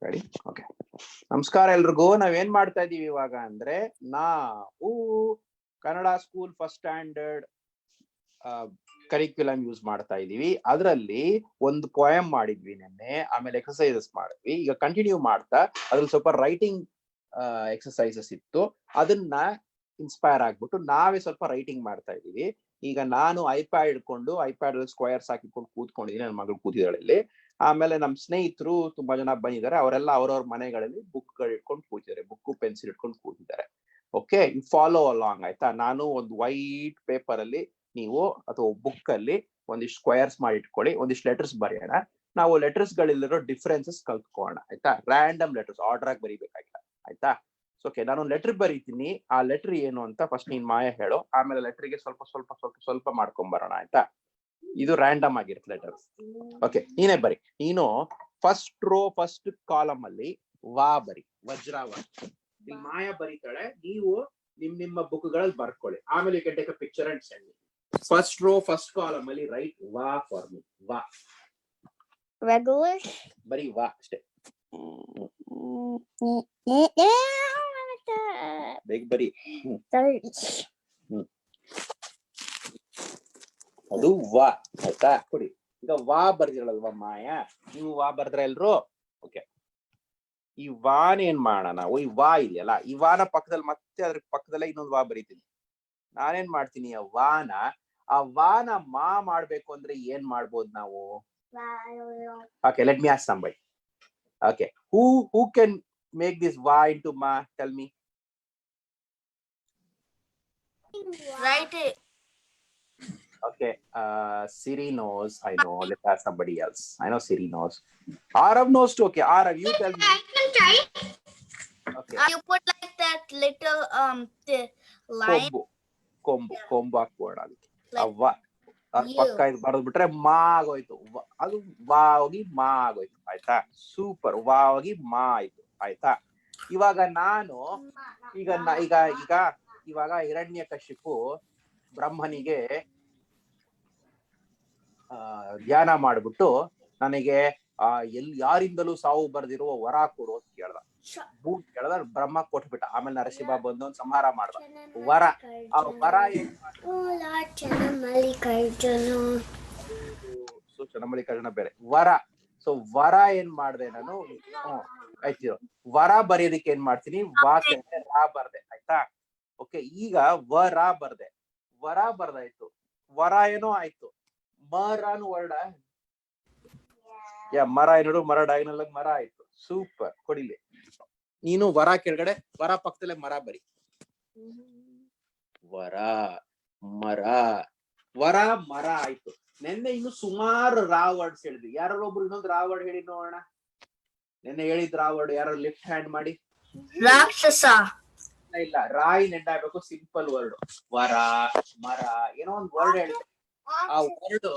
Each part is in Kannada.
ರೆಡಿ? ಓಕೆ. ನಮಸ್ಕಾರ ಎಲ್ರಿಗೂ. ನಾವೇನ್ ಮಾಡ್ತಾ ಇದೀವಿ ಇವಾಗ ಅಂದ್ರೆ, ನಾವು Kannada school first standard curriculum use ಮಾಡ್ತಾ ಇದೀವಿ. ಅದರಲ್ಲಿ ಒಂದು ಪೋಯಮ್ ಮಾಡಿದ್ವಿ ನಿನ್ನೆ, ಆಮೇಲೆ ಎಕ್ಸರ್ಸೈಸಸ್ ಮಾಡಿದ್ವಿ. ಈಗ ಕಂಟಿನ್ಯೂ ಮಾಡ್ತಾ ಅದ್ರಲ್ಲಿ ಸ್ವಲ್ಪ ರೈಟಿಂಗ್ ಎಕ್ಸರ್ಸೈಸಸ್ ಇತ್ತು, ಅದನ್ನ ಇನ್ಸ್ಪೈರ್ ಆಗ್ಬಿಟ್ಟು ನಾವೇ ಸ್ವಲ್ಪ ರೈಟಿಂಗ್ ಮಾಡ್ತಾ ಇದೀವಿ. ಈಗ ನಾನು ಐಪ್ಯಾಡ್ ಇಟ್ಕೊಂಡು ಐಪ್ಯಾಡ್ ಅಲ್ಲಿ ಸ್ಕ್ವೇರ್ಸ್ ಹಾಕಿಕೊಂಡು ಕೂತ್ಕೊಂಡಿದ್ದೀನಿ, ನನ್ನ ಮಗಳು ಕೂತಿದ್ದಾಳೆ ಇಲ್ಲಿ. ಆಮೇಲೆ ನಮ್ಮ ಸ್ನೇಹಿತರು ತುಂಬಾ ಜನ ಬಂದಿದ್ದಾರೆ, ಅವರೆಲ್ಲ ಅವ್ರವ್ರ ಮನೆಗಳಲ್ಲಿ ಬುಕ್ ಗಳು ಇಟ್ಕೊಂಡು ಕೂತಿದ್ದಾರೆ, ಬುಕ್ ಪೆನ್ಸಿಲ್ ಇಟ್ಕೊಂಡು ಕೂತಿದ್ದಾರೆ. ಓಕೆ, ಫಾಲೋ ಅಲಾಂಗ್ ಆಯ್ತಾ? ನಾನು ಒಂದು ವೈಟ್ ಪೇಪರ್ ಅಲ್ಲಿ, ನೀವು ಅಥವಾ ಬುಕ್ ಅಲ್ಲಿ ಒಂದಿಷ್ಟು ಸ್ಕ್ವೇರ್ಸ್ ಮಾಡಿ ಇಟ್ಕೊಳ್ಳಿ, ಒಂದಿಷ್ಟು ಲೆಟರ್ಸ್ ಬರೆಯೋಣ. ನಾವು ಲೆಟರ್ಸ್ ಗಳಿಲ್ಲಿರೋ ಡಿಫ್ರೆನ್ಸಸ್ ಕಲ್ತ್ಕೊಳ್ಳೋಣ ಆಯ್ತಾ? ರ್ಯಾಂಡಮ್ ಲೆಟರ್ಸ್, ಆರ್ಡರ್ ಆಗಿ ಬರೀಬೇಕಾಗಿಲ್ಲ ಆಯ್ತಾ? ಓಕೆ, ನಾನೊಂದು ಲೆಟರ್ ಬರೀತೀನಿ, ಆ ಲೆಟರ್ ಏನು ಅಂತ ಫಸ್ಟ್ ನೀನ್ ಮಾಯ ಹೇಳು, ಆಮೇಲೆ ಲೆಟರ್ಗೆ ಸ್ವಲ್ಪ ಸ್ವಲ್ಪ ಸ್ವಲ್ಪ ಸ್ವಲ್ಪ ಮಾಡ್ಕೊಂಡ್ ಬರೋಣ ಆಯ್ತಾ? ಇದು ರ್ಯಾಂಡಮ್ ಆಗಿರುತ್ತೆ ಲೆಟರ್. ಓಕೆ, ನೀನೇ ಬರಿ. ನೀನು ಫಸ್ಟ್ ರೋ ಫಸ್ಟ್ ಕಾಲಮ್ ಅಲ್ಲಿ ವಾ ಬರಿ, ವಜ್ರವ. ಇಲ್ಲಿ ಮಾಯ ಬರೀತಾಳೆ, ನೀವು ನಿಮ್ಮ ಬುಕ್ ಗಳಲ್ಲಿ ಬರ್ಕೊಳ್ಳಿ. ಆಮೇಲೆ you can take a picture and send me. First row first column ಅಲ್ಲಿ ರೈಟ್ ವಾ ಫಾರ್ ಮಿ. ವಾ ಬರಿ, ವಾ ಅಷ್ಟೇ. ಬೇಗ ಬರಿ. ಅದು ವಾ ಆಯ್ತಾ? ಕೊಡಿ. ಈಗ ವಾ ಬರ್ದಿರಲ್ವಾ ಮಾಯ, ನೀವು ವಾ ಬರ್ದ್ರ ಎಲ್ರು? ಓಕೆ, ಈ ವಾನ್ ಏನ್ ಮಾಡೋಣ ನಾವು? ಈ ವಾ ಇದೆಯಲ್ಲ, ಈ ವಾನ ಪಕ್ಕದಲ್ಲಿ ಮತ್ತೆ ಅದ್ರ ಪಕ್ಕದಲ್ಲೇ ಇನ್ನೊಂದು ವಾ ಬರೀತೀನಿ. ನಾನೇನ್ ಮಾಡ್ತೀನಿ, ಆ ವಾನ ಮಾ ಮಾಡ್ಬೇಕು ಅಂದ್ರೆ ಏನ್ ಮಾಡ್ಬೋದು ನಾವು? Okay, let me ask somebody. Okay, who can make this va into ma? Tell me. Write it. Okay, Siri knows. I know. Let's ask somebody else. I know Siri knows. Arav knows too. Okay, Arav, you tell me. I can try. Okay. You put like that little line. ಕೊಂಬು ಹಾಕ್ಬೋಣ ಅದಕ್ಕೆ. ಅವ್ವ ಪಕ್ಕ ಇದು ಬರೆದು ಬಿಟ್ರೆ ಮಾ ಆಗೋಯ್ತು. ಅದು ವಾ ಹೋಗಿ ಮಾ ಆಗೋಯ್ತು ಆಯ್ತಾ? ಸೂಪರ್, ವಾ ಹೋಗಿ ಮಾ ಆಯ್ತು ಆಯ್ತಾ? ಇವಾಗ ನಾನು ಇವಾಗ ಹಿರಣ್ಯಕಶಿಪು ಬ್ರಹ್ಮನಿಗೆ ಧ್ಯಾನ ಮಾಡ್ಬಿಟ್ಟು ನನಗೆ ಯಾರಿಂದಲೂ ಸಾವು ಬರ್ದಿರುವ ವರ ಕೊಡು ಅಂತ ಕೇಳ್ದ. ಬ್ರಹ್ಮ ಕೊಟ್ಬಿಟ್ಟ. ಆಮೇಲೆ ನರಸಿಂಹ ಬಂದು ಒಂದು ಸಂಹಾರ ಮಾಡ್ದ. ವರ, ಆ ವರ ಏನ್ ಚನ್ನಮಲ್ಲಿಕಾರ್ಜುನ ಬೇರೆ ವರ. ಸೊ ವರ ಏನ್ ಮಾಡ್ದೆ ನಾನು? ಆಯ್ತು, ವರ ಬರೆಯೋದಕ್ಕೆ ಏನ್ ಮಾಡ್ತೀನಿ? ವಾ ರಾ ಬರ್ದೆ ಆಯ್ತಾ? ಓಕೆ, ಈಗ ವರ ಬರ್ದೆ, ವರ ಬರ್ದಾಯ್ತು. ವರ ಏನೋ ಆಯ್ತು. ಮರನು ವರ್ಡ, ಮರ ನೋಡು, ಮರ ಡಯಾಗ್ನಲ್ ಮರ ಆಯ್ತು. ಸೂಪರ್, ಕೊಡಿಲಿ. ನೀನು ವರ ಕೆಳಗಡೆ, ವರ ಪಕ್ಕದಲ್ಲೇ ಮರ ಬರಿ. ವರ ಮರ, ವರ ಮರ ಆಯ್ತು. ನೆನ್ನೆ ಇನ್ನು ಸುಮಾರು ರಾ ವರ್ಡ್ಸ್ ಹೇಳಿದ್ವಿ. ಯಾರೊಬ್ರು ಇನ್ನೊಂದು ರಾ ವರ್ಡ್ ಹೇಳಿ ನೋಡೋಣ. ನೆನ್ನೆ ಹೇಳಿದ್ ರಾ ವರ್ಡ್ ಯಾರು ಲೆಫ್ಟ್ ಹ್ಯಾಂಡ್ ಮಾಡಿ? ರಾಕ್ಷಸ. ಇಲ್ಲ, ರಾಯಿ ನೆಂಡ ಆಗ್ಬೇಕು. Simple word. ವರ ಮರ ಏನೋ ಒಂದು ವರ್ಡ್ ಹೇಳಿದೆ. ಆ ವರ್ಡ್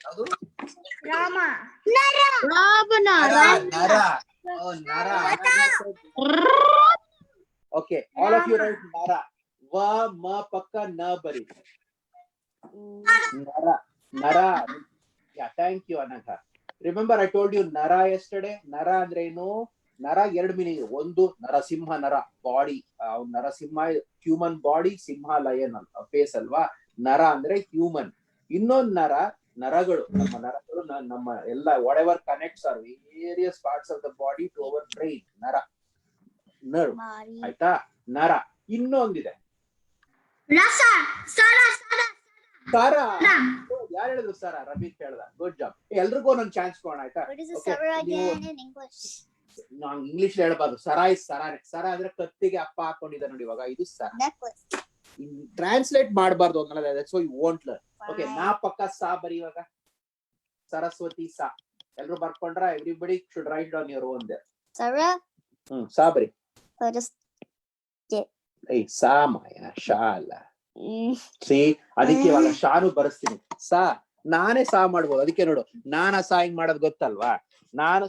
ಅದು ನರ. Okay, all of you write ನರ. ವ ಮ ಪಕ್ಕ ನ ಬರಿ. ನರ. Thank you Anagha. Remember I told you ನರ ಯೆಸ್ಟರ್ಡೇ. ನರ ಅಂದ್ರೆ ಏನು? ನರ ಎರಡು ಮೀನಿಂಗ್. ಒಂದು ನರಸಿಂಹ ನರ, ಬಾಡಿ, ನರಸಿಂಹ ಹ್ಯೂಮನ್ ಬಾಡಿ, ಸಿಂಹ ಲಯನ್ ಫೇಸ್ ಅಲ್ವಾ? ನರ ಅಂದ್ರೆ ಹ್ಯೂಮನ್. ಇನ್ನೊಂದು ನರ, ನರಗಳು. ನಮ್ಮ ನರಗಳು ನಮ್ಮ ಎಲ್ಲ whatever connects are various parts of the body to our brain. ನರ, ನರ್ವ್ ಆಯ್ತಾ? ನರ. ಇನ್ನೊಂದಿದೆ ಸರ. ಯಾರು ಹೇಳಿದ್ರು ಸರ? ರಮೇಶ್ ಹೇಳ್ದ. Good job. ಎಲ್ರಿಗೂ ಒಂದೊಂದು ಚಾನ್ಸ್ ಕೊಡೋಣ ಆಯ್ತಾ? ನಾನು ಇಂಗ್ಲಿಷ್ ಹೇಳ್ಬಾರ್ದು. ಸರಾಯ್ ಸರಾನೆ. ಸರ ಅಂದ್ರೆ ಕತ್ತಿಗೆ ಅಪ್ಪ ಹಾಕೊಂಡಿದ್ದ ನೋಡಿ ಇವಾಗ. ಇದು ಸರ. ಟ್ರಾನ್ಸ್ಲೇಟ್ ಮಾಡಬಾರ್ದು ಅನ್ನೋದು. That's why you won't learn. Okay, ನಾ ಪಕ್ಕ ಸಾ ಬರಿ ಇವಾಗ. ಸರಸ್ವತಿ ಸಾ. ಎಲ್ರು ಬರ್ಕೊಂಡ್ರ? Everybody should write down your own there. ಸಾ ಬರಿ. ಸಾ ಮಾಯ, ಶಾ ಅಲ್ಲ. ಸಿ, ಅದಕ್ಕೆ ಇವಾಗ ಶಾನು ಬರೆಸ್ತೀನಿ. ಸಾ ನಾನೇ ಸಾ ಮಾಡ್ಬೋದು. ಅದಕ್ಕೆ ನೋಡು, ನಾನ ಸಾ ಹಿಂಗ್ ಮಾಡೋದು ಗೊತ್ತಲ್ವಾ? ನಾನ್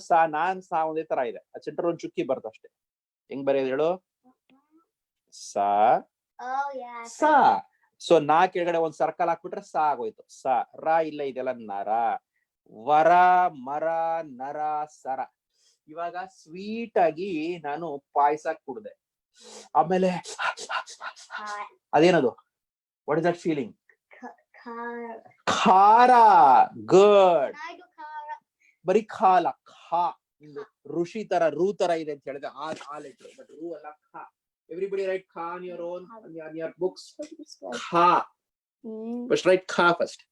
ಸಾ ಒಂದೇ ತರ ಇದೆ. ಸೆಂಟರ್ ಒಂದ್ ಚುಕ್ಕಿ ಬರ್ತ ಅಷ್ಟೇ. ಹೆಂಗ್ ಬರೆಯೋದು ಹೇಳು? ಸಾ ಸಾ. ಸೊ ನಾ ಕೆಳಗಡೆ ಒಂದ್ ಸರ್ಕಲ್ ಹಾಕ್ಬಿಟ್ರೆ ಸಾ ಆಗೋಯ್ತು. ಸಾ. ರಾ ಇಲ್ಲ, ಇದೆಲ್ಲ ನರ. ವರ ಮರ ನರ ಸರ. ಇವಾಗ ಸ್ವೀಟ್ ಆಗಿ ನಾನು ಪಾಯಸ ಕುಡ್ದೆ, ಆಮೇಲೆ ಅದೇನದು, ವಾಟ್ ಇಸ್ ದಟ್ ಫೀಲಿಂಗ್? ಖಾರ. ಗುಡ್. ಬರೀ ಖಾಲ, ಖಾ ಋಷಿ ತರ ರೂ ತರ ಇದೆ ಅಂತ ಹೇಳಿದ್ರೆ ಆ ಲೆಟರ್, ಬಟ್ ರೂ ಅಲ್ಲ, ಖಾ. ಎವ್ರಿಬಡಿ ರೈಟ್ ಖಾ on your own, on your books. ಖಾ. ಫಸ್ಟ್ ರೈಟ್ ಖಾ ಫಸ್ಟ್.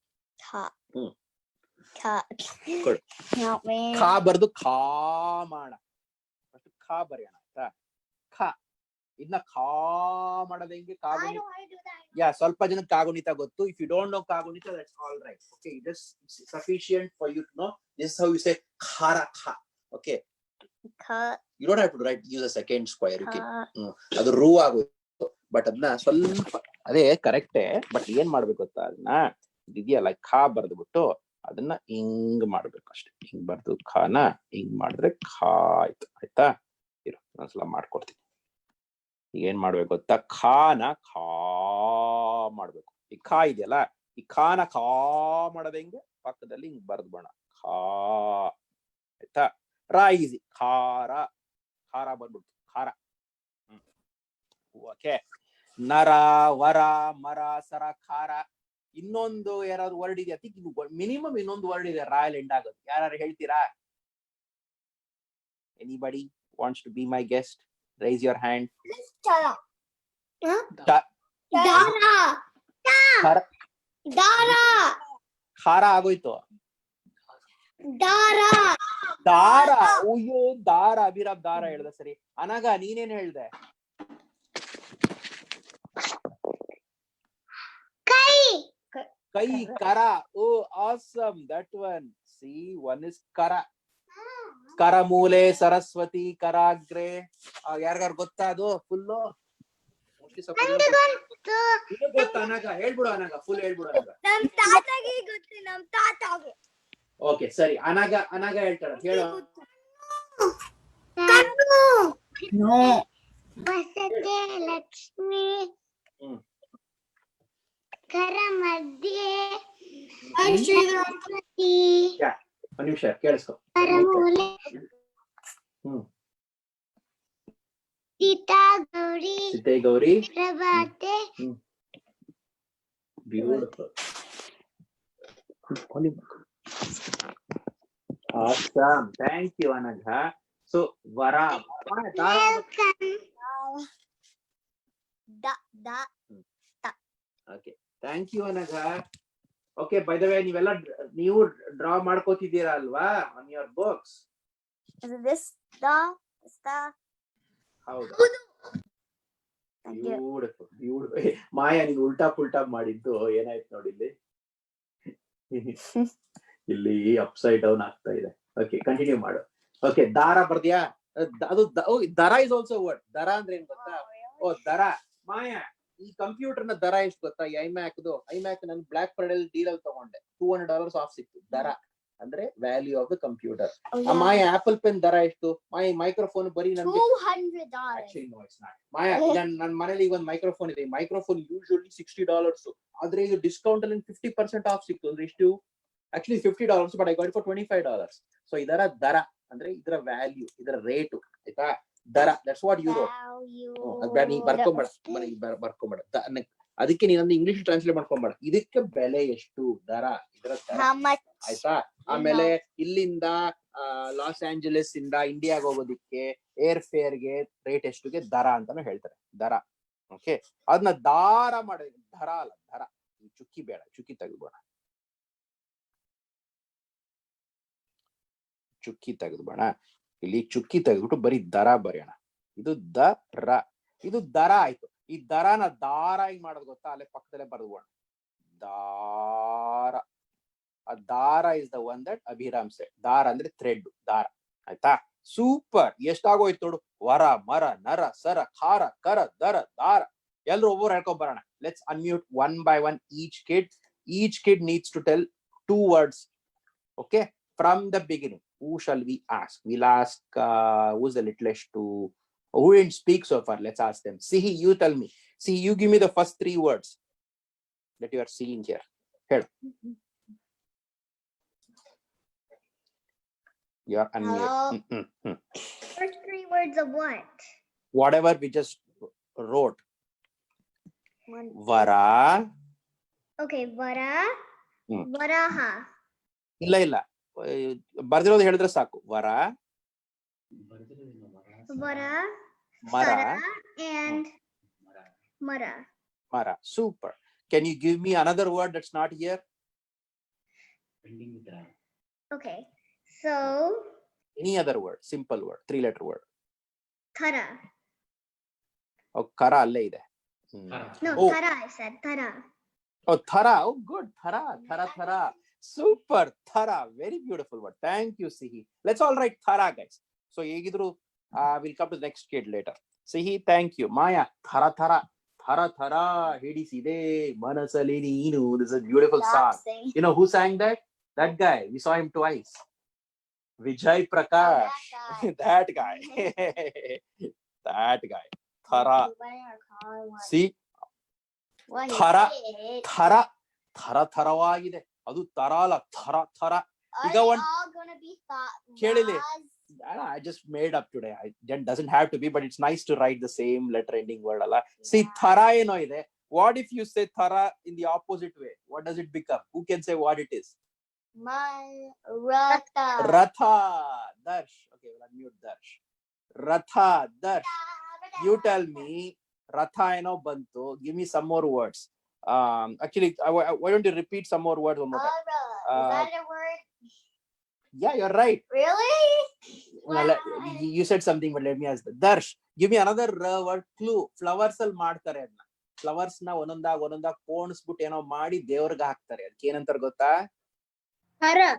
ಖಾ ಬರ್ದು ಖಾ ಮಾಡ. ಫಸ್ಟ್ ಖಾ ಬರೆಯೋಣ ಆಯ್ತಾ. ಖಾ. ಇನ್ನ ಖಾ ಮಾಡೋದು ಹೆಂಗೆ? ಕಾಗುಣಿತ. ಯಾ, ಸ್ವಲ್ಪ ಜನ ಕಾಗುಣಿತ ಗೊತ್ತು. ಇಫ್ ಯು ಡೋಂಟ್ ನೋ ಕಾಗುಣಿತ, that's all right. Okay, it is sufficient for you to know this how you say ಖಾರ ಖಾ. Okay, you don't have to write use a second square. You can. ಅದು ರೂ ಆಗುತ್ತೆ, ಬಟ್ ಅದನ್ನ ಸ್ವಲ್ಪ ಅದೇ ಕರೆಕ್ಟೇ, ಬಟ್ ಏನ್ ಮಾಡ್ಬೇಕು ಗೊತ್ತಾ, ಅದನ್ನ ಇದೆಯಲ್ಲ ಖಾ ಬರ್ದ್ಬಿಟ್ಟು ಅದನ್ನ ಹಿಂಗ್ ಮಾಡ್ಬೇಕು ಅಷ್ಟೇ. ಹಿಂಗ್ ಬರ್ದು ಖಾನ ಹಿಂಗ್ ಮಾಡಿದ್ರೆ ಖಾ ಆಯ್ತು. ಆಯ್ತಾ? ಇರು, ಒಂದ್ಸಲ ಮಾಡ್ಕೊಡ್ತೀನಿ. ಏನ್ ಮಾಡ್ಬೇಕು ಗೊತ್ತಾ, ಖಾನ ಖಾ ಮಾಡ್ಬೇಕು. ಈ ಖಾ ಇದೆಯಲ್ಲ, ಈ ಖಾನ ಖಾ ಮಾಡೋದ್ ಹೆಂಗೆ, ಪಕ್ಕದಲ್ಲಿ ಹಿಂಗ್ ಬರ್ದ್ ಬೇಡ, ಖಾ. ಆಯ್ತಾ? ರಾ ಈಸಿ, ಖಾರ. ಖಾರ ಬಂದ್ಬಿಡ್ತು, ಖಾರ. ಓಕೆ. ನರ ವರ ಮರ ಸರ ಖಾರ. ಇನ್ನೊಂದು ಯಾರಾದ್ರು ವರ್ಡ್ ಇದೆ, ಮಿನಿಮಮ್ ಇನ್ನೊಂದು ವರ್ಡ್ ಇದೆ ರಾಯಲ್ ಎಂಡ್ ಆಗೋದು. ಯಾರು ಹೇಳ್ತೀರಾ? Anybody wants to be my guest? Raise your hand. ಖಾರ ಆಗೋಯ್ತು. ದಾರ. ಅಯ್ಯೋ ದಾರ. ಅಭಿರಾಮ್ ದಾರ ಹೇಳ್ದ ಸರಿ. ಅನಗ ನೀನೇನ್ ಹೇಳ್ದೆ? ಕೈ, ಕರ. Oh awesome, that one. See, one is ಕರ. ಕರಮೂಲೆ ಸರಸ್ವತಿ ಕರಾಗ್ರೆ. ಯಾರ್ಗಾರು ಗೊತ್ತಾ ಅದು ಫುಲ್ಲು? ಗೊತ್ತಾ ಅನಗ? ಹೇಳ್ಬಿಡು ಅನಗ, ಫುಲ್ ಹೇಳ್ಬಿಡು ಅನಗ. ಓಕೆ ಸರಿ, ಅನಗ ಅನಗ ಹೇಳ್ತಾಳ, ಹೇಳು. ಲಕ್ಷ್ಮಿ ಕರ ಮಧ್ಯೆ ಒಂದ್ ನಿಮಿಷ ಕೇಳಿಸ್ಕೊ. ಕರಮೂಲೆ ಸೀತಾ ಗೌರಿ ಸೀತೆ ಗೌರಿ ಪ್ರಭಾತೆ. Beautiful. Awesome. Thank you, Anagha. So, Vara. Okay. Thank you, Anagha. Okay, by the way, ನೀವು ಡ್ರಾ ಮಾಡ್ಕೋತಿದ್ದೀರಾ ಅಲ್ವಾ on your books? ಹೌದು. Beautiful, beautiful. ಮಾಯಾ, ನೀನು ಉಲ್ಟಾ ಪುಲ್ಟಾ ಮಾಡಿದ್ದು ಏನಾಯ್ತು ನೋಡಿಲ್ಲಿ. ಇಲ್ಲಿ ಅಪ್ಸೈಡ್ ಡೌನ್ ಆಗ್ತಾ ಇದೆ. ಓಕೆ, ಕಂಟಿನ್ಯೂ ಮಾಡು. ಓಕೆ, ದಾರ ಬರ್ದ್ಯಾ? ಅದು ದರ ಇಸ್ ಆಲ್ಸೋ ವರ್ಡ್. ದರ ಅಂದ್ರೆ ಏನ್ ಗೊತ್ತಾ? ಓ ದರ. ಮಾಯಾ, ಈ ಕಂಪ್ಯೂಟರ್ ನ ದರ ಎಷ್ಟು ಗೊತ್ತಾ? ಈ ಐಮ್ಯಾಕ್ ನಾನು ಬ್ಲಾಕ್ ಫ್ರೈಡೆ ಡೀಲ್ ಅಲ್ಲಿ ತಗೊಂಡೆ, $200 ಆಫ್ ಸಿಕ್ತು. ದರ ಅಂದ್ರೆ value of the computer. Maya, apple pen ದರ ಎಷ್ಟು? ಮಾಯಾ, ಮೈಕ್ರೋಫೋನ್ ಬರೀ ನನ್ಗೆ ಮಾಯಾ, ನನ್ನ ಮನೇಲಿ ಈಗ ಒಂದು ಮೈಕ್ರೋಫೋನ್ ಇದೆ. ಮೈಕ್ರೋಫೋನ್ ಯೂಶುವಲಿ $60, ಆದ್ರೆ ಈಗ ಡಿಸ್ಕೌಂಟ್ ಅಲ್ಲಿ 50% ಆಫ್ ಸಿಕ್ತು. ಅಂದ್ರೆ ಎಷ್ಟು? Actually $50, but I got for $25. So ಇದರ ದರ ಅಂದ್ರೆ ಇದರ ವ್ಯಾಲ್ಯೂ, ಇದರ ರೇಟು. ಆಯ್ತಾ? ದರ, ದಟ್ಸ್ ವಾಟ್ ಯು ರೋಟ್. ನೀ ಬರ್ಕೊಂಬೇಡ, ಬರ್ಕೊಂಬೇಡ. ಅದಕ್ಕೆ ನೀನೊಂದು ಇಂಗ್ಲಿಷ್ ಟ್ರಾನ್ಸ್ಲೇಟ್ ಮಾಡ್ಕೊಂಬೇಡ. ಇದಕ್ಕೆ ಬೆಲೆ ಎಷ್ಟು? ದರ, ಇದರ ದರ. ಆಯ್ತಾ? ಆಮೇಲೆ ಇಲ್ಲಿಂದ ಲಾಸ್ ಆಂಜಲೀಸ್ ಇಂದ ಇಂಡಿಯಾಗ ಹೋಗೋದಿಕ್ಕೆ ಏರ್ ಫೇರ್ಗೆ ರೇಟ್ ಎಷ್ಟುಗೆ ದರ ಅಂತಾನು ಹೇಳ್ತಾರೆ. ದರ. ಓಕೆ, ಅದನ್ನ ದಾರ ಮಾಡ. ದರ ಅಲ್ಲ, ದರ. ಚುಕ್ಕಿ ಬೇಡ, ಚುಕ್ಕಿ ತೆಗೆದ್ಬೇಡ. ಚುಕ್ಕಿ ತೆಗೆದ್ಬೇಡ. ಇಲ್ಲಿ ಚುಕ್ಕಿ ತೆಗೆದ್ಬಿಟ್ಟು ಬರೀ ದರ ಬರೆಯೋಣ. ಇದು ದರ. ಇದು ದರ ಆಯ್ತು. ಈ ದರನ ದಾರ ಹಿಂಗ್ ಮಾಡೋದು ಗೊತ್ತಾ? ಅಲ್ಲೇ ಪಕ್ಕದಲ್ಲೇ ಬರ್ದ್ಬೋಣ. ದಾರ. ಆ ದಾರ is the one that Abhiram shed. ದಾರ ಅಂದ್ರೆ ಥ್ರೆಡ್, ದಾರ. ಆಯ್ತಾ? ಸೂಪರ್. ಎಷ್ಟಾಗೋಯ್ತು ನೋಡು. ವರ ಮರ ನರ ಸರ ಖಾರ ಕರ ದರ ದಾರ. ಎಲ್ರು ಒಬ್ಬರು ಹೇಳ್ಕೊಂಡ್ ಬರೋಣ. Let's unmute one by one. Each kid needs to tell 2 words. Okay, from the beginning. Who shall we ask? We'll ask who's the littlest to who didn't speak so far. Let's ask them. Sihi, you tell me. See, you give me the first 3 words that you are seeing here. Head. You're unmute. Hello? First 3 words of what? Whatever we just wrote. One. Vara. Okay, vara. Hmm. Varaha. ಇಲ್ಲ ಬರ್ದಿರೋದು ಹೇಳಿದ್ರೆ ಸಾಕು. ವರ, Vara. ಮರ, Sara and mara. ಮರ. Super. Can you give me another word that's not here? Okay, so Any other word, simple word, 3-letter word. Tara. Oh, kara ಅಲ್ಲೇ ಇದೆ. No, Oh. Tara, I said Tara. Oh, thara. Oh, good. Thara. Super. Thara. Very beautiful word. Thank you, Sihi. Let's all write thara, guys. So, ಹೇಗಿದ್ರು we'll come to the next kid later. Sihi, thank you. Maya, thara ಹಿಡಿಸಿದೆ ಮನಸಲಿ ನೀನು. This is a beautiful song. You know who sang that? That guy. We saw him twice. Vijay Prakash. That guy. That guy. Thara. See? ಥರವಾಗಿದೆ. ಅದು ತರಾಲ ಥರ. ಈಗ ಒಂದು ಕೇಳಿಲಿ. I just made up today. It doesn't have to be, but it's nice to write the same letter ending word ಅಲ್ಲ. See, ಥರ ಏನೋ ಇದೆ. What if you say thara in the opposite way? What does it become? Who can say what it is? Ratha. Darsh. Okay, we'll unmute Darsh. Ratha. Darsh. You tell me. Ratha ಏನೋ ಬಂತು. Give me some more words. Actually, why don't you repeat some more words one more time? Is that a word? Yeah, you're right. Really? No, you said something, but let me ask. Darsh, give me another word clue. Flowers ಅಲ್ಲಿ ಮಾಡ್ತಾರೆ ಅದನ್ನ. Flowers ನ ಒಂದೊಂದಾಗ ಪೋಣಿಸ್ಬಿಟ್ಟು ಏನೋ ಮಾಡಿ ದೇವ್ರಿಗೆ ಹಾಕ್ತಾರೆ. ಅದಕ್ಕೆ ಏನಂತಾರೆ ಗೊತ್ತಾ? Hara.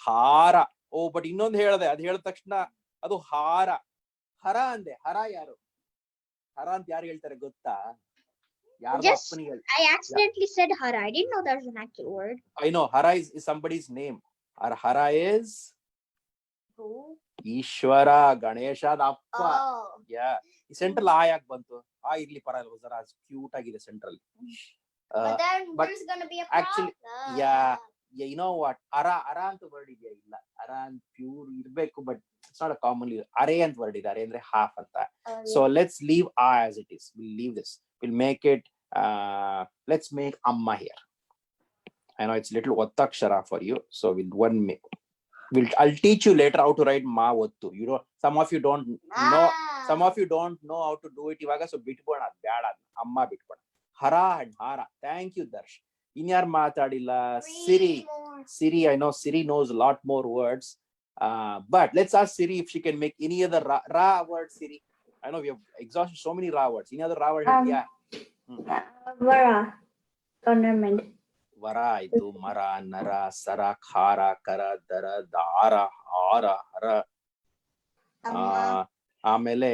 ಹಾರ. ಓ, ಬಟ್ ಇನ್ನೊಂದು ಹೇಳ್ದೆ. ಅದು ಹೇಳಿದ ತಕ್ಷಣ ಅದು ಹಾರ. ಹರ ಅಂದೆ. ಹರ ಯಾರು? ಹರ ಅಂತ ಯಾರು ಹೇಳ್ತಾರೆ ಗೊತ್ತಾ? I accidentally said hara. I didn't know that was an actual word. I know. Hara is somebody's name. Hara is Who? Ishwara, Ganesha, Appa. Oh. Yeah. ಈ ಸೆಂಟ್ರಲ್ ಆ ಯಾಕೆ ಬಂತು? ಆ ಇರ್ಲಿ ಪರವಾಗಿಲ್ಲ ಸರ್. ಅದು ಕ್ಯೂಟ್ ಆಗಿದೆ central. But then there's gonna be a problem. Actually, yeah, you know what? Ara ಅಂತ ವರ್ಡ್ ಇದೆಯಾ? ಇಲ್ಲ. Ara ಅಂತ ಪ್ಯೂರ್ ಇರ್ಬೇಕು, but it's not a commonly. Are ಅಂತ ವರ್ಡ್ ಇದೆ. Are ಅಂದ್ರೆ half ಅಂತ. So let's leave a as it is. We'll leave this. We'll make it. Let's make amma here. I know it's little ottakshara for you. So I'll teach you later how to write ma ottu. You know, some of you don't know. Some of you don't know how to do it. Ivaga so bitbona bad amma bitbona. Hara and hara. Thank you, Darsh. Inyar matadilla. Siri. I know Siri knows a lot more words. But let's ask Siri if she can make any other ra word. Siri, I know we have exhausted so many ra words. Any other ra word? Yeah. Vara. Ornament. Vara itu mara, nara, sara, khara, kara, dara, dara, hara, hara. ಆಮೇಲೆ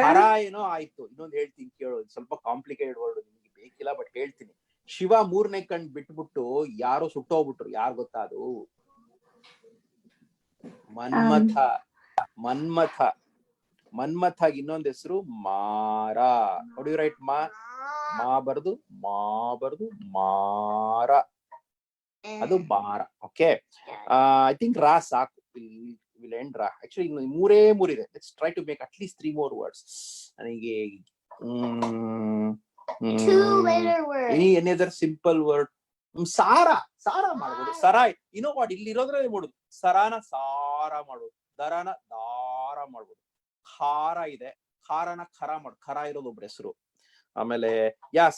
ಹರ ಏನೋ ಆಯ್ತು. ಇನ್ನೊಂದು ಹೇಳ್ತೀನಿ ಕೇಳು. ಸ್ವಲ್ಪ ಕಾಂಪ್ಲಿಕೇಟೆಡ್ ವರ್ಡ್, ನಿಮ್ಗೆ ಬೇಕಿಲ್ಲ ಬಟ್ ಹೇಳ್ತೀನಿ. ಶಿವ 3ನೇ ಕಣ್ ಬಿಟ್ಬಿಟ್ಟು ಯಾರೋ ಸುಟ್ಟೋಗ್ಬಿಟ್ರು. ಯಾರು ಗೊತ್ತಾ ಅದು? ಮನ್ಮಥಾಗಿ ಇನ್ನೊಂದ್ ಹೆಸರು ಮಾರ. ನೋಡಿ ರೈಟ್. ಮಾ ಬರ್ದು ಮಾರ. ಅದು ಮಾರ. ಓಕೆ, ಐ ಥಿಂಕ್ ರಾ ಸಾಕು. We'll end ra. Actually, 3 ಇದೆ. Let's try to make at least 3 more words. ನನಗೆ 2-letter word. Any other simple word? ಸಾರ ಮಾಡ್ಬೋದು. ಸರಾಯ್. You know what? ಇಲ್ಲಿ ಇರೋದ್ರಲ್ಲಿ ಮಾಡೋದು. ಸರಾನ ಸಾರ ಮಾಡೋದು. ದರಾನ ದಾರ ಮಾಡ್ಬೋದು. ಖಾರ ಇದೆ. ಖಾರನ ಖರ ಮಾಡು. ಖರ ಇರೋದು ಒಬ್ರ ಹೆಸರು. ಆಮೇಲೆ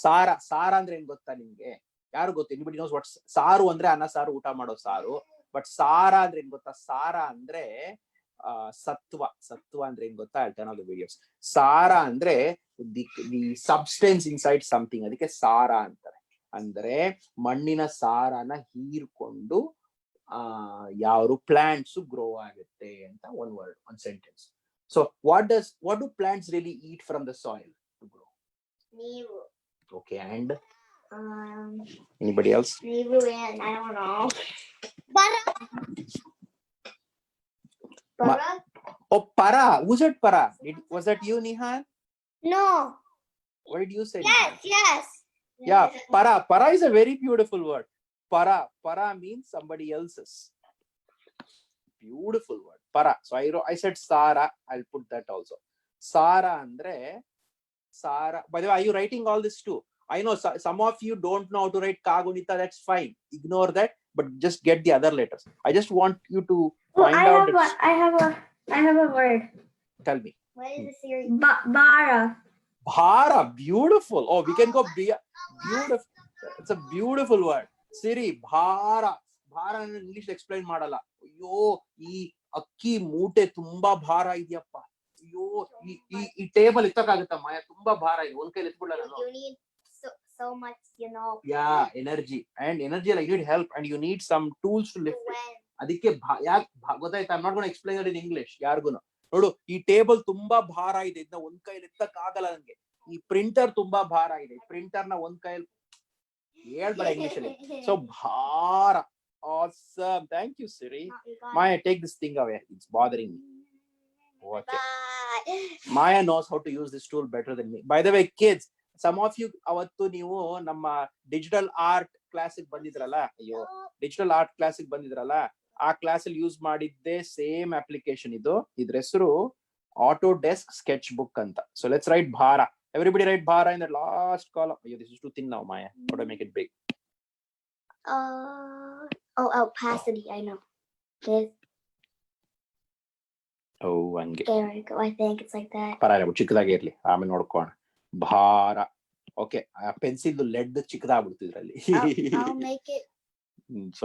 ಸಾರ ಅಂದ್ರೆ ಏನ್ ಗೊತ್ತಾ ನಿಮ್ಗೆ? ಯಾರು ಗೊತ್ತು? Anybody knows what? ಸಾರು ಅಂದ್ರೆ ಅನ್ನ ಸಾರು, ಊಟ ಮಾಡೋ ಸಾರು. ಬಟ್ ಸಾರ ಅಂದ್ರೆ ಏನ್ ಗೊತ್ತಾ? ಸಾರ ಅಂದ್ರೆ ಸತ್ವ ಅಂದ್ರೆ ಏನ್ ಗೊತ್ತಾ? I'll turn off the videos. ಸಾರ ಅಂದ್ರೆ ದಿ ಸಬ್ಸ್ಟೆನ್ಸ್ ಇನ್ಸೈಡ್ ಸಮಥಿಂಗ್. ಅದಕ್ಕೆ ಸಾರ ಅಂತಾರೆ. ಅಂದ್ರೆ ಮಣ್ಣಿನ ಸಾರನ ಹೀರ್ಕೊಂಡು ಯಾರು ಪ್ಲಾಂಟ್ಸ್ ಗ್ರೋ ಆಗುತ್ತೆ ಅಂತ one word, one sentence. So what do plants really eat from the soil to grow? Neevu. Okay, and anybody else? Neevu and I don't know. Para. Who said para? Was that you, Nihan? No. What did you say? Yes. Yeah, para is a very beautiful word. Para means somebody else's. Beautiful word. Para. So I said Sara. I'll put that also. Sara andre Sara. By the way, are you writing all this too? I know some of you don't know how to write Kagunita. That's fine. Ignore that, but just get the other letters. I just want you to find out. I have a word. Tell me. What is the series? Bara. Bhara. Beautiful. Oh, we can go beautiful. It's a beautiful word. Siri. Bhara. Bhara in English explain ಮಾಡಲ್ಲ. ಅಯ್ಯೋ ಈ ಅಕ್ಕಿ ಮೂಟೆ ತುಂಬಾ ಭಾರ ಇದೆಯಪ್ಪ. ಅಯ್ಯೋ ಈ ಟೇಬಲ್ ಎತ್ತಕ್ಕಾಗುತ್ತಾ ಮಾಯ? ತುಂಬಾ ಭಾರ ಇದೆ, ಒಂದ್ ಕೈಲಿ ಎತ್ಬಿಡಲ್ಲ ನಾನು. You need so much, Yeah, energy like you need help and you need some tools to lift it. ಅದಕ್ಕೆ ಯಾಕೆ ಗೊತ್ತಾಯ್ತಾ? I'm not going to explain it in English ಯಾರಿಗೂನು. ನೋಡು, ಈ ಟೇಬಲ್ ತುಂಬಾ ಭಾರ ಇದೆ, ಇದನ್ನ ಒಂದ್ ಕೈಲಿ ಎತ್ತಕ್ ಆಗಲ್ಲ ನಂಗೆ. ಈ ಪ್ರಿಂಟರ್ ತುಂಬಾ ಭಾರ ಇದೆ, ಪ್ರಿಂಟರ್ ನ ಒಂದ್ ಕೈಲಿ ಹೇಳ್ಬೇಡ ಇಂಗ್ಲಿಷ್ ಅಲ್ಲಿ. ಸೊ ಭಾರ. Awesome. Thank you, Siri. Maya, take this thing away. It's bothering me. Okay. Maya knows how to use this tool better than me. By the way, kids, some of you avattu neevu namma digital art class ಗೆ ಬಂದಿದ್ರಲ್ಲ, ಅಯ್ಯೋ digital art class ಗೆ ಬಂದಿದ್ರಲ್ಲ, ಆ ಕ್ಲಾಸ್ ಅಲ್ಲಿ ಯೂಸ್ ಮಾಡಿದ್ದೆ ಸೇಮ್ ಅಪ್ಲಿಕೇಶನ್ ಇದು. ಇದ್ರ ಹೆಸರು Autodesk Sketchbook ಅಂತ. So let's write Bhara. Everybody write Bhara in the last column. Ayo, this is too thin now, Maya. How do I make it big? Opacity. I know. This. Oh, ಹಂಗೆ. There we go. I think it's like that. ಪರವಾಗಿಲ್ಲ, ಚಿಕ್ಕದಾಗಿ ಇರ್ಲಿ, ಆಮೇಲೆ ನೋಡ್ಕೋಣ. ಭಾರ. ಓಕೆ, ಆ ಪೆನ್ಸಿಲ್ ಲೆಡ್ ಚಿಕ್ಕದಾಗ್ಬಿಡ್ತು ಇದ್ರಲ್ಲಿ. I'll make it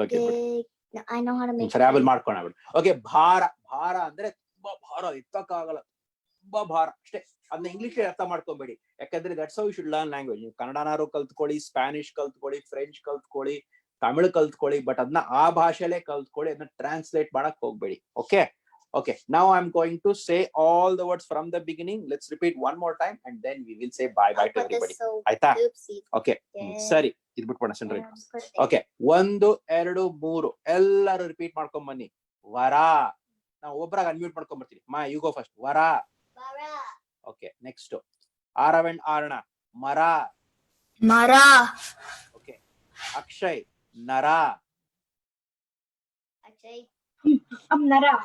okay, big. No, I know how to make ಸರಿ, ಆಮೇಲೆ ಮಾಡ್ಕೋಣ ಬಿಡು. ಓಕೆ, ಭಾರ. ಭಾರ ಅಂದ್ರೆ ತುಂಬಾ ಭಾರ, ಎತ್ತಕ್ಕಾಗಲ್ಲ, ತುಂಬಾ ಭಾರ ಅಷ್ಟೇ. ಅದನ್ನ ಇಂಗ್ಲಿಷ್ ಅರ್ಥ ಮಾಡ್ಕೊಬೇಡಿ, ಯಾಕಂದ್ರೆ that's how you should learn language. ನೀವು ಕನ್ನಡನಾರು ಕಲ್ತ್ಕೊಳ್ಳಿ, ಸ್ಪ್ಯಾನಿಷ್ ಕಲ್ತ್ಕೊಳ್ಳಿ, ಫ್ರೆಂಚ್ ಕಲ್ತ್ಕೊಳ್ಳಿ, ತಮಿಳ್ ಕಲ್ತ್ಕೊಳ್ಳಿ, ಬಟ್ ಅದನ್ನ ಆ ಭಾಷೆಲೆ ಕಲ್ತ್ಕೊಳ್ಳಿ, ಅದನ್ನ ಟ್ರಾನ್ಸ್ಲೇಟ್ ಮಾಡಕ್ ಹೋಗ್ಬೇಡಿ. Okay. Okay, now I'm going to say all the words from the beginning. Let's repeat one more time and then we will say bye bye to everybody. Aita? Okay. Sari, ಇದು ಬಿಟ್ಬಿಡೋಣ ಸೆಂಟ್ರಲ್. Okay, 1 2 3 ಎಲ್ಲರೂ ರಿಪೀಟ್ ಮಾಡ್ಕೊಂಡ್ ಬನ್ನಿ. ವರ. ನಾವು ಒಬ್ಬರಾಗ ಅನ್ಮ್ಯೂಟ್ ಮಾಡ್ಕೊಂಡ್ ಬರ್ತೀವಿ. ಮಾ, ಯು ಗೋ ಫಸ್ಟ್. ವರ. Okay, next. ಆರವೆಂಡ್ ಆರಣ. ಮರ. ಮರ. Okay, ಅಕ್ಷಯ್. ನರ. Akshay. Nara.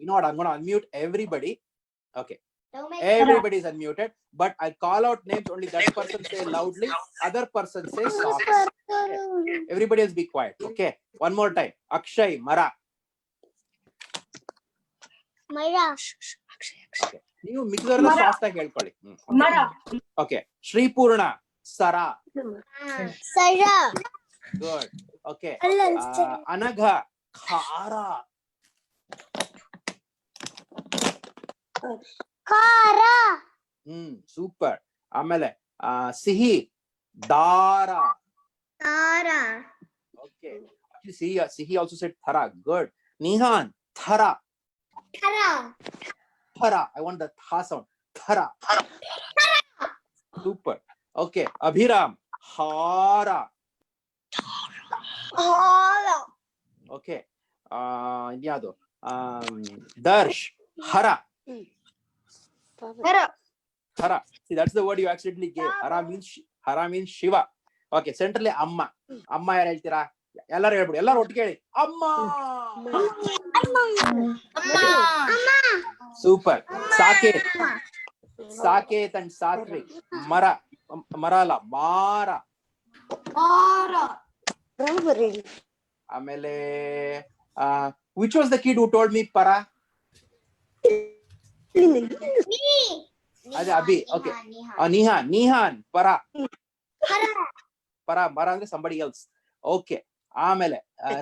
You know what? I'm going to unmute everybody. Okay. Don't make Everybody is unmuted, but I call out names. Only that person say loudly, other person say softly. Okay. Everybody else be quiet. Okay. One more time. Akshay, Mara. Mara. Okay. ನೀವು ಮಿಕ್ಸರ್ ಸಾಫ್ಟ್ ಆಗಿ ಹೇಳ್ಕೊಳ್ಳಿ. Mara. Okay. Shripurna, Sara. Sara. Good. Okay. Anagha, Khara. Kara. Super. ಆಮೇಲೆ ಸಿಹಿ, ದಾರ. Tara. Okay. Sihi also said thara. Good. Nihan, thara. Tara. Thara. I want the tha sound. Thara. Super. Okay. Abhiram, hara. Hara. Okay. Inyado. Darsh, hara. Hara. Hara. See, that's the word you accidentally gave. Hara means Shiva. Okay. Centrally, amma. Amma ಯಾರು ಹೇಳ್ತೀರಾ? ಎಲ್ಲರೂ ಹೇಳ್ಬಿಡಿ. ಎಲ್ಲರೂ ಒಟ್ಟಿಗೆ ಹೇಳಿ. ಅಮ್ಮ. Super. Saket. Saket and Satvik. Mara. Marala. Mara. Mara. ಆಮೇಲೆ which was the kid who told me para? Me. ಅದೇ Abhi. Okay. Nihan. Para. Para. Mara ಅಂದ್ರೆ somebody else. Okay. ಆಮೇಲೆ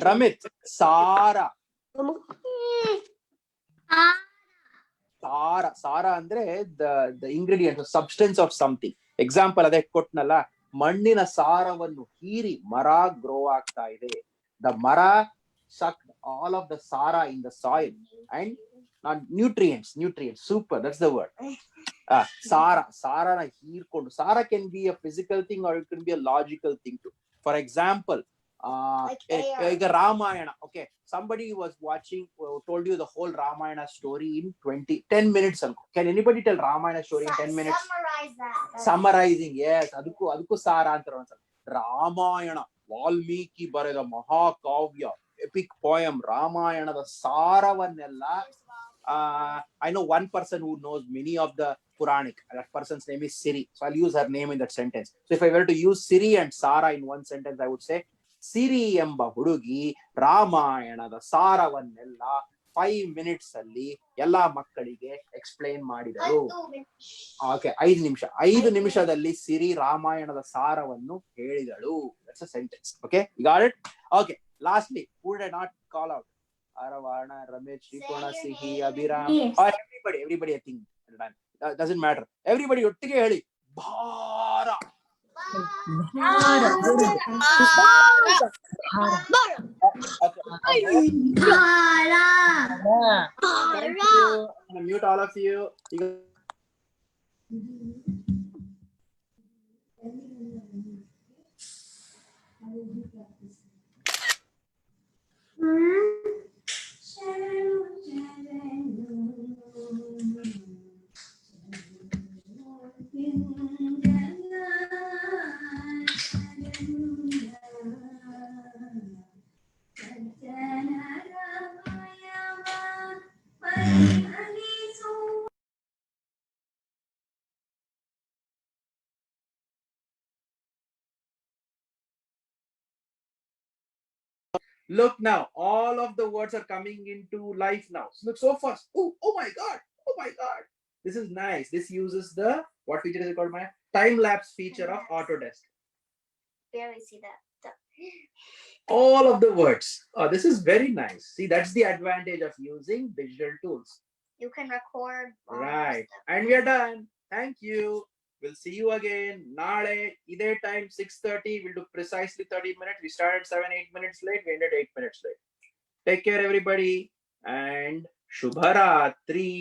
ರಮಿತ್, ಸಾರಾ. ಸಾರಾ ಅಂದ್ರೆ the ingredient, substance of something. Example ಅದೇ ಕೊಟ್ನಲ್ಲ, ಮಣ್ಣಿನ ಸಾರವನ್ನು ಹೀರಿ ಮರ ಗ್ರೋ ಆಗ್ತಾ ಇದೆ. The mara sucked all of the sara in the soil and nutrients. Super, that's the word. Sarana ಹೀರ್ಕೊಂಡು. Sara can be a physical thing or it can be a logical thing too. For example, ಈಗ Ramayana. Okay, somebody was watching, told you the whole Ramayana story in 10 minutes. Can anybody tell Ramayana story in 10 minutes? Summarize that. Summarizing, yes. ಅದಕ್ಕೂ ಸಾರ ಅಂತಾರೆ ಒಂದ್ಸಲ. ರಾಮಾಯಣ ವಾಲ್ಮೀಕಿ ಬರೆದ ಮಹಾಕಾವ್ಯ, ಎಪಿಕ್ ಪೋಯಮ್, ರಾಮಾಯಣದ ಸಾರವನ್ನೆಲ್ಲ I know one person who knows many of the Puranic. That person's name is Siri. So I'll use her name in that sentence. So if I were to use Siri and Sara in one sentence, I would say, Siri ಎಂಬ ಹುಡುಗಿ ರಾಮಾಯಣದ ಸಾರವನ್ನೆಲ್ಲ 5 minutes ಅಲ್ಲಿ ಎಲ್ಲಾ ಮಕ್ಕಳಿಗೆ ಎಕ್ಸ್ಪ್ಲೈನ್ ಮಾಡಿದಳು. ಓಕೆ, 5 ನಿಮಿಷದಲ್ಲಿ ಸಿರಿ ರಾಮಾಯಣದ ಸಾರವನ್ನು ಹೇಳಿದಳು. That's a sentence. Okay, you got it? Okay, lastly, who did I not call out? Aravarna, Ramesh, Shripurna, Sihi, Abhiram, or everybody I think doesn't matter. Everybody ಒಟ್ಟಿಗೆ ಹೇಳಿ, ಭಾರ. Mute all of you. Look now, all of the words are coming into life now. Look so fast. Oh my God. Oh my God. This is nice. This uses the, what feature is it called, Maya? Time-lapse feature of Autodesk. Barely see that. All of the words. Oh, this is very nice. See, that's the advantage of using digital tools. You can record. Right. And we are done. Thank you. We'll see you again. Nale, ide time 6:30. We'll do precisely 30 minutes. We started 7-8 minutes late. We ended 8 minutes late. Take care, everybody. And Shubharatri.